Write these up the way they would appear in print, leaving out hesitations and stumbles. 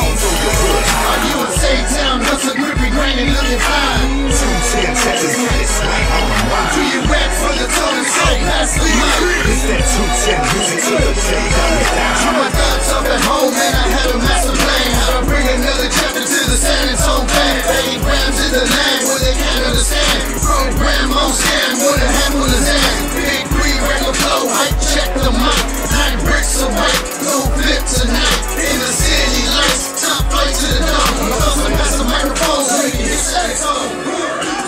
home, so your hood. Are you a safe town, hustle, grippy, grinding, looking fine? 210 Texas, it's right on the line. Do you rap for the tone, so pass the mic? It's that 210 music to the day that we die. Drew my thoughts up at home, and I had a master plan. How to bring another chapter to the San Antonio band. 8 grams in the land where they can't understand. Program on scam, with a handful of Zan. Big green, regular flow, hype, check the mic. 9 bricks of white, no flip tonight. In the city lights, top flight to the dome. Hustle past the microphone, so you can hit that home.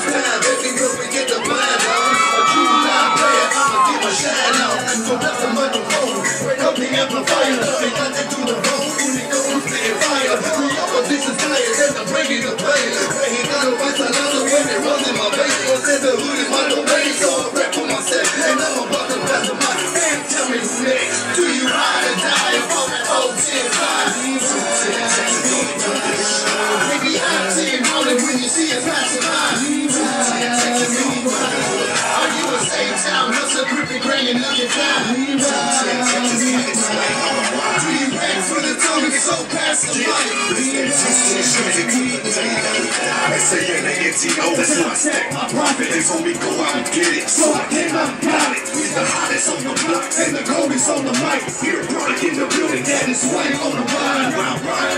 Time, baby, girl, we get the blind on. A true live player, I'ma get my shine on. So that's the microphone, break up the amplifier. They got that to the road, when it goes, spitting fire. The opposition tired, and I'm breaking the play. Breaking down the white side, I'm the way they run in my base. I said the hood is my domain, so I rap for myself. And I'm about to pass the mic, and tell me who's next. Do you ride or die? I'm on that old 10 5. Maybe I'm 10 rolling when you see us passing by. Are you a safe town, hustle, gripping, grinding, looking fine? Do you rap for the tone, so pass the mic? They say you're an ANTO, that's why I stack my profit. They told me go out and get it, so I came out and got it. We're the hottest on the block, and the coldest on the mic. You're a product in the building, that is why I'm on the ride.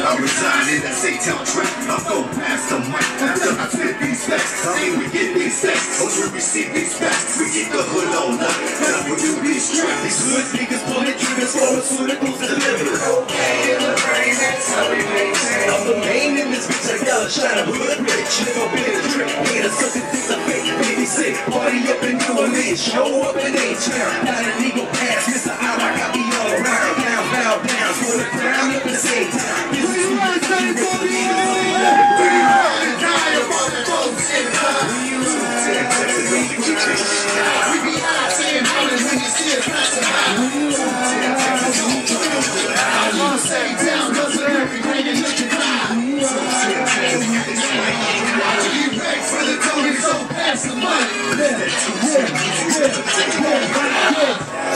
I reside in that State-town track. I'm going past the mic after I spit these facts. I mean, we get these facts, once we receive these facts, we get the hood on up. And I produce these tracks. These hood niggas bullet triggers, pharmaceuticals delivered. Okay, in the brain, that's how we maintain. I'm the main in this bitch, I gotta shine a hood rich. Live up in the trick, ain't a sucker things I fake. Baby sick, party up in New Orleans, show up in H-Town. Not an eagle pass, Mr. I got me all around. Down, bow down, for the ground up in the same time. This is what I'm saying, baby. We be high, 10 dollars when you see us passing by. I wanna stay down, hustle, every grade and look at fly. You back for the Tony, so pass the mic.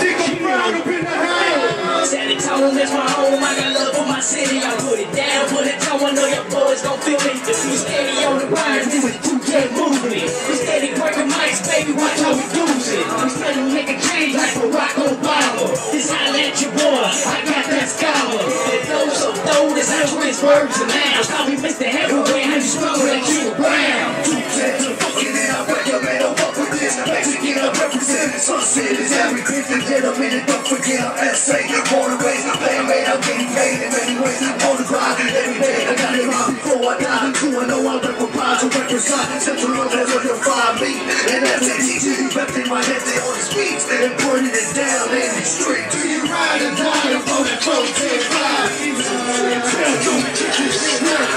Chico Brown up in the house. San Antonio, that's my home. I got love for my city. I put it down, put it down. I know your boys gon' feel me. We steady on the rise, this is 2K movement. We steady breaking mics, baby. Watch how we use it. I'm steady making change like Barack Obama. This how I let you boy. I got that scholar. It flows so dope, this how twist words and nouns. Call me Mr. Everywhere, how you struggle that you around. 210 to the fucking end. I break your man, don't fuck with this. Mexican, I represent it. Sunset is everything. Forget a minute, don't forget I'm SA. Born and raised, I'm playing made. I'm getting paid in many ways. On the grind every day. I got it wrong before I die. You I know I rep for pies, I represent Central London with your 5 beat. And that's it, you repped in my head, they on the speeds. And putting it down in the street. Do you ride or die? I'm on that 4-10-5.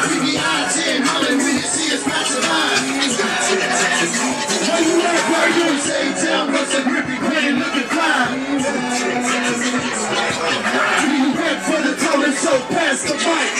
We be high 10 hollering when you see us passing by. Where you at, where you say down, what's a grippy, green, looking fine? Do you rap for the tone, so pass the mic?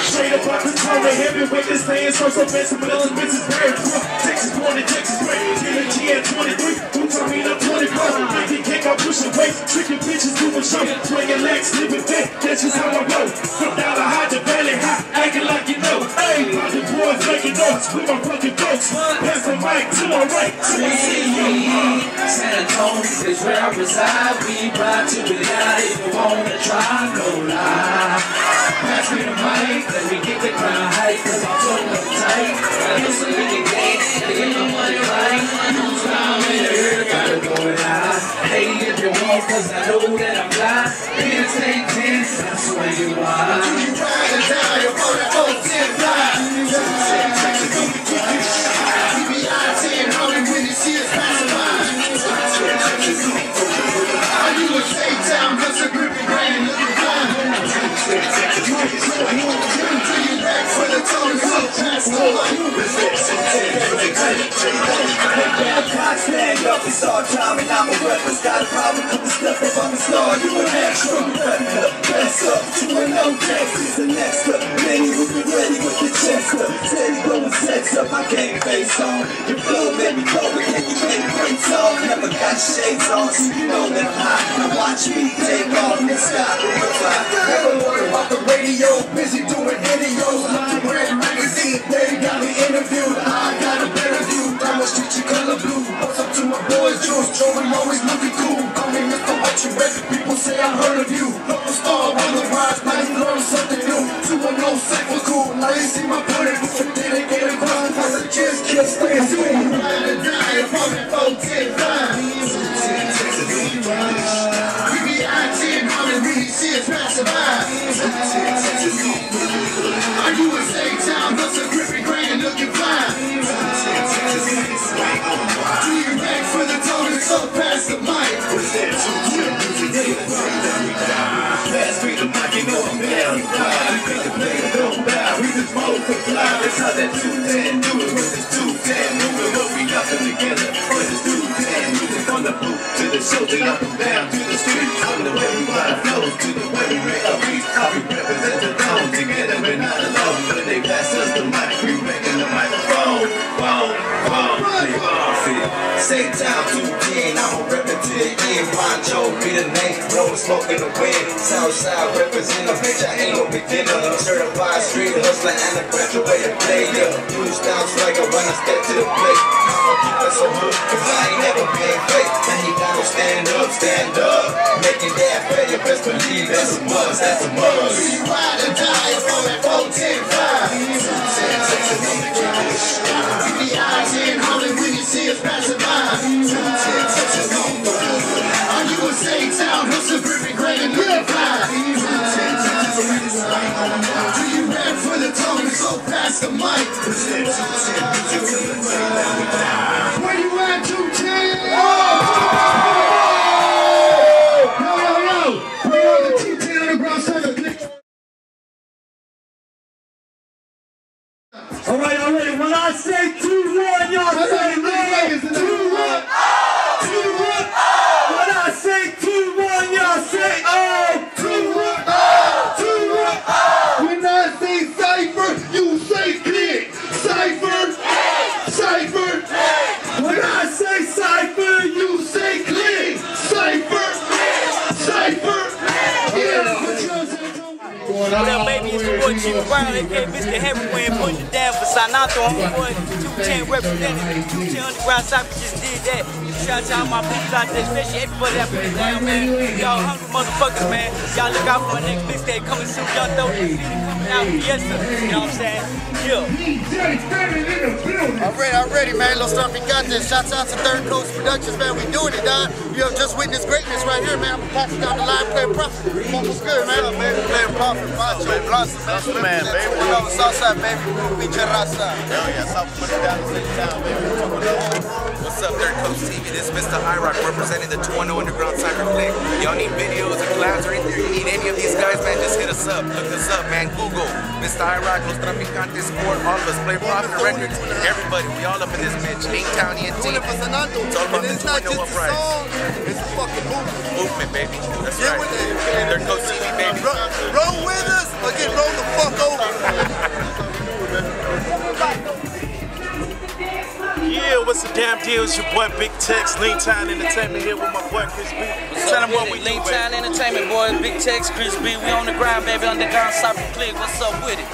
Straight up out the tower, heavyweight, this thing's first up in some million bitches, very rough. Texas born in Texas, right? TNT at 23, who told me I'm 24? Making cake, I'm pushing weight, tricking bitches, doing show, swinging legs, living back, that's just how I roll. From down the high to valley high, acting like you know. Hey, the boys making noise with my fucking folks. Pass the mic to my right, to my CEO. San Antonio is where I reside. We ride to the die if you wanna try, no lie. Pass me the mic, let me get the crowd hype, cause I'm putting up tight. I do some in the game, to get my money right. Who's down in the air, gotta go it high. Hey, if you want, cause I know that I'm fly. Here, stay tense, that's where you are. You ride or die, you're on that 4-10-5. We be high 10 hollering when you see us passing by. Are you a safe town, hustle, gripping, grinding, looking fine? Do you back for the tone, so pass the Stand up, it's our time and I'm a reference. Got a problem with the stuff if I'm a star. You an extra, best up, 2-0 Texas, the next up. Many who be ready with the chest up. Steady going sex up, I can't face on. Your flow made me cold, but can you make great song? Never got shades on, so you know that I'm hot. Now watch me take off and stop. 210 cypher cool. Now you see my body, but you didn't get it wrong. Cause I just can't stay at school. Ride or die, opponent 410 we be I-10 hauling when you see us passing by. Are you in State-Town, hustle, gripping, grain, and looking fine? Do you back for the tone and so pass the mic? Pass me the mic, you know I'm down. You think the players don't bow, we just multiply. That's how that 210 do it with this 210 moving. What we got them together with this 210 music. From the booth to the shoulder, up and down to the street. From the way we ride flows to the way we make our beats. How we represent the tone together, we're not alone. When they pass us the mic, we making the microphone. Boom, boom, they off it. State-Town 210, I'ma rep it to the end. Poncho be the name, blowing smoke in the wind. Southside represent a bitch, I ain't no beginner. Certified street hustler and a graduated player. Blue style striker when I step to the plate. I'ma keep us so hood, cause I ain't never been fake. And you gotta stand up, stand up. Making that pay, you best believe that's a must, that's a must. Do you ride or die upon that 410 we be I-10 hauling when you see us passing by. Are you in State-Town, hustle, gripping, grain, and looking fine? Do you rap for the tone and so pass the mic? Where you at, 210? Yo! We are the 210 Underground Cypher. Alright, when I say 2-1, y'all say man. 2-1. 2-1. When I say 2-1, y'all say 2-1. 2-1. When I say cypher, you say click. Cypher. Cypher. When I say cypher, You say click. Cypher. Cypher. What up, baby? It's your boy Chief Brown, aka Mr. Heavyweight, putting it down for Sanato. Homeboy, 210 representing 210 Underground Cypher just did that. Shout out to all my people out there, especially everybody that put it down, man. Y'all hungry motherfuckers, man. Y'all look out for my next mixtape coming soon. Y'all throw this video coming out. Yes, sir. You know what I'm saying? Yeah. Already, man. Little stuff we got this. Shouts out to Third Coast Productions, man. We doing it, dog. You have just witnessed greatness right here, man. I'm passing down the line, playing profit. What's good, man? Playing profit, Macho, Blossom, man, baby. Southside, baby. We Raza. Hell yeah, South down the same town, baby. What's up, Third Coast TV? This is Mr. Rock representing the 210 Underground Cypher Click. Y'all need videos or collabs or anything, you need any of these guys, man, just hit us up. Look us up, man. Google Mr. Rock, Los Traficantes, Sport, all of us. Play Profit Records. Everybody, we all up in this bitch. A-Town, ENT. It's all about the 210 uprise. It's a fucking movement. Movement, baby. That's right. Third Coast TV, baby. Roll with us or get rolled the fuck over. Yeah, what's the damn deal? It's your boy Big Tex, Lean Time Entertainment here with my boy Chris B. Tell them what we do, Lean Time Entertainment, boys. Big Tex, Chris B. We on the grind, baby. Underground Cypher Click. What's up with it?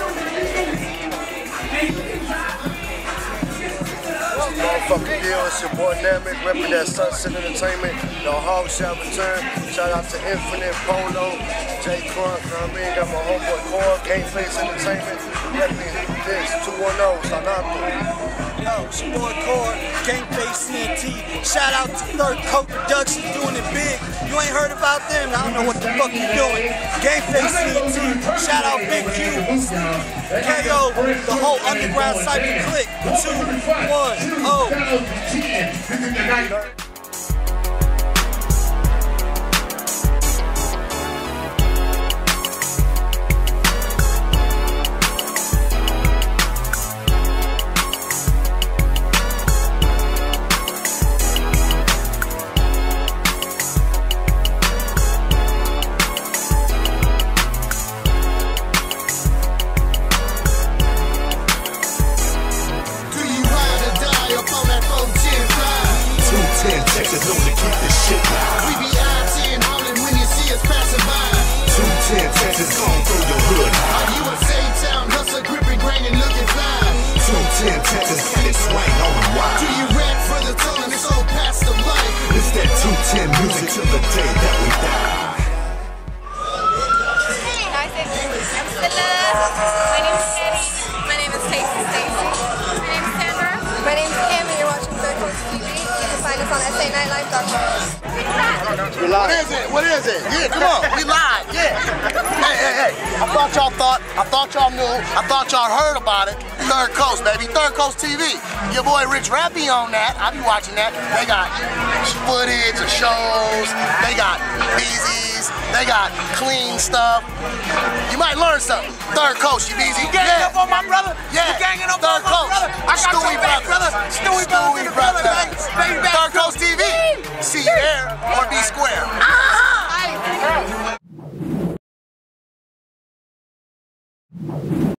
Motherfucking deal, it's your boy Namek, repping that Sunset Entertainment. The Hog shall return. Shout out to Infinite, Polo, J Crunk, you know what I mean? Got my homeboy Core, Game Face Entertainment, repping this, 210, Sanato. Yo, it's your boy Core, Game Face CNT. Shout out to Third Coast Productions doing it big. You ain't heard about them, I don't know what the fuck you doing. Game Face CNT. Shout out Big Q. KO, the whole Underground Cypher Click. 210. Texas known to keep this shit live. We be I-10 hauling when you see us passing by. 210 Texas gon' throw your hood high. Are you a State-Town hustler, gripping grain and looking fly? 210 Texas got it swang on the wide. Do you rap for the tone and so pass the mic? It's that 210 music till the day that we die. Hey, I'm Stella. What is it? What is it? Yeah, come on. We live. Yeah. Hey. I thought y'all knew. I thought y'all heard about it. Third Coast, baby. Third Coast TV. Your boy Rich Rappy on that. I be watching that. They got footage of shows. They got BZs. They got clean stuff. You might learn something. Third Coast, you BZ. You getting up on my brother?